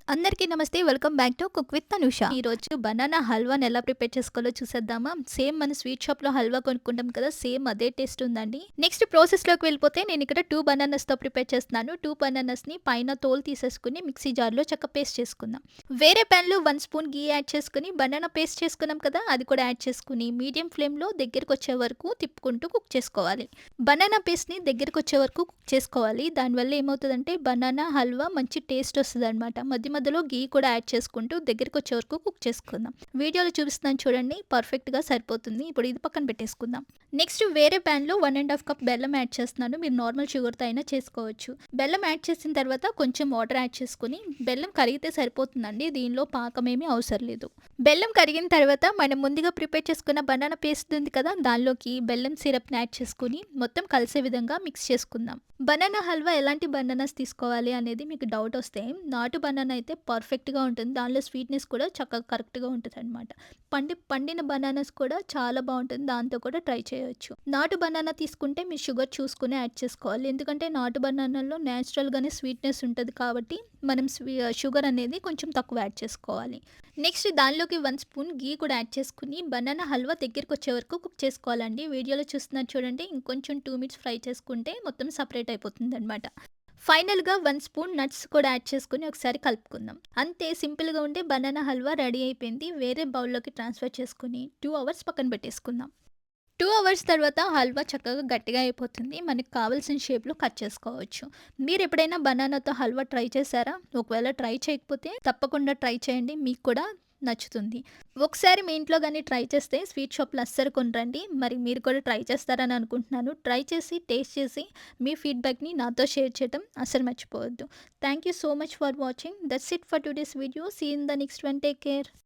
అందరికీ నమస్తే. Welcome back to cook with Tanusha. ఈరోజు బనానా హల్వాని ఎలా ప్రిపేర్ చేసుకోవాలో చూసేద్దామా? సేమ్ మన స్వీట్ షాప్‌లో హల్వా కొనుక్కుంటాం కదా! సేమ్ అదే టేస్ట్ ఉందండి. నెక్స్ట్ ప్రాసెస్‌లోకి వెళ్ళిపోతే నేను ఇక్కడ 2 బనానాస్‌తో ప్రిపేర్ చేస్తున్నాను. 2 బనానాస్‌ని పైన తోలు తీసేసుకొని మిక్సీ జార్‌లో చక్క పేస్ట్ చేసుకుందాం. వేరే ప్యాన్‌లో 1 స్పూన్ ఘీ యాడ్ చేసుకొని బనానా పేస్ట్ చేసుకున్నాం కదా! అది కూడా యాడ్ చేసుకొని మీడియం ఫ్లేమ్‌లో దగ్గరికొచ్చే వరకు తిప్పుకుంటూ కుక్ చేసుకోవాలి. బనానా పేస్ట్‌ని దగ్గరికొచ్చే వరకు కుక్ చేసుకోవాలి. దానివల్ల ఏమవుతదంటే బనానా హల్వా మంచి టేస్ట్ వస్తదనమాట. మధ్య మధ్యలో ఘీ కూడా యాడ్ చేసుకుంటూ దగ్గరికొచ్చే వరకు కుక్ చేసుకుందాం. వీడియోలో చూపిస్తున్నాను చూడండి. పర్ఫెక్ట్‌గా సరిపోతుంది. ఇప్పుడు ఇది పక్కన పెట్టేసుకుందాం. నెక్స్ట్ వేరే ప్యాన్‌లో 1 ½ కప్ బెల్లం యాడ్ చేస్తున్నాను. మీరు నార్మల్ షుగర్‌తో అయినా చేసుకోవచ్చు. బెల్లం యాడ్ చేసిన తర్వాత కొంచెం వాటర్ యాడ్ చేసుకొని బెల్లం కరిగితే సరిపోతుందండి. దీనిలో పాకమేమీ అవసరం లేదు. బెల్లం కరిగిన తర్వాత మనం ముందుగా ప్రిపేర్ చేసుకున్న బనానా పేస్ట్ ఉంది కదా! దానిలోకి బెల్లం సిరప్‌ని యాడ్ చేసుకొని మొత్తం కలిసే విధంగా మిక్స్ చేసుకుందాం. బనానా హల్వా ఎలాంటి బనానాస్ తీసుకోవాలి అనేది మీకు డౌట్ వస్తే నాటు బనానా అయితే పర్ఫెక్ట్‌గా ఉంటుంది. దానిలో స్వీట్‌నెస్ కూడా చక్కగా కరెక్ట్‌గా ఉంటదనమాట. పండిన బనానాస్ కూడా చాలా బావుంటుంది. దాంతో కూడా ట్రై చేయొచ్చు. నాటు బనానా తీసుకుంటే మీరు షుగర్ చూసుకొని యాడ్ చేసుకోవాలి. ఎందుకంటే నాటు బనానాలో నేచురల్‌గానే స్వీట్‌నెస్ ఉంటది కాబట్టి మనం షుగర్ అనేది కొంచెం తక్కువ యాడ్ చేసుకోవాలి. నెక్స్ట్ దానిలోకి 1 స్పూన్ ఘీ కూడా యాడ్ చేసుకొని బనానా హల్వా దగ్గరికొచ్చే వరకు కుక్ చేసుకోవాలండి. వీడియోలో చూస్తున్నారు చూడండి. ఇంకొంచెం 2 మినిట్స్ ఫ్రై చేసుకుంటే మొత్తం సెపరేట్ అయిపోతుందనమాట. ఫైనల్‌గా 1 స్పూన్ నట్స్ కూడా యాడ్ చేసుకొని ఒకసారి కలుపుకుందాం. అంతే సింపుల్‌గా ఉండే బనానా హల్వా రెడీ అయిపోయింది. వేరే బౌల్‌లోకి ట్రాన్స్‌ఫర్ చేసుకొని 2 అవర్స్ పక్కన పెట్టేసుకుందాం. 2 అవర్స్ తర్వాత హల్వా చక్కగా గట్టిగా అయిపోతుంది. మనకు కావాల్సిన షేప్‌లో కట్ చేసుకోవచ్చు. మీరెప్పుడైనా బనానాతో హల్వా ట్రై చేశారా? ఒకవేళ ట్రై చేయకపోతే తప్పకుండా ట్రై చేయండి. మీకు కూడా నచ్చుతుంది. ఒకసారి మీ ఇంట్లో గాని ట్రై చేస్తే స్వీట్ షాప్‌లో అస్సలు కొనరండి. మరి మీరు కూడా ట్రై చేస్తారని అనుకుంటున్నాను. ట్రై చేసి, టేస్ట్ చేసి మీ ఫీడ్‌బ్యాక్‌ని నాతో షేర్ చేయడం అస్సలు మర్చిపోవద్దు. Thank you so much for watching. That's it for today's video. See you in the next one. Take care.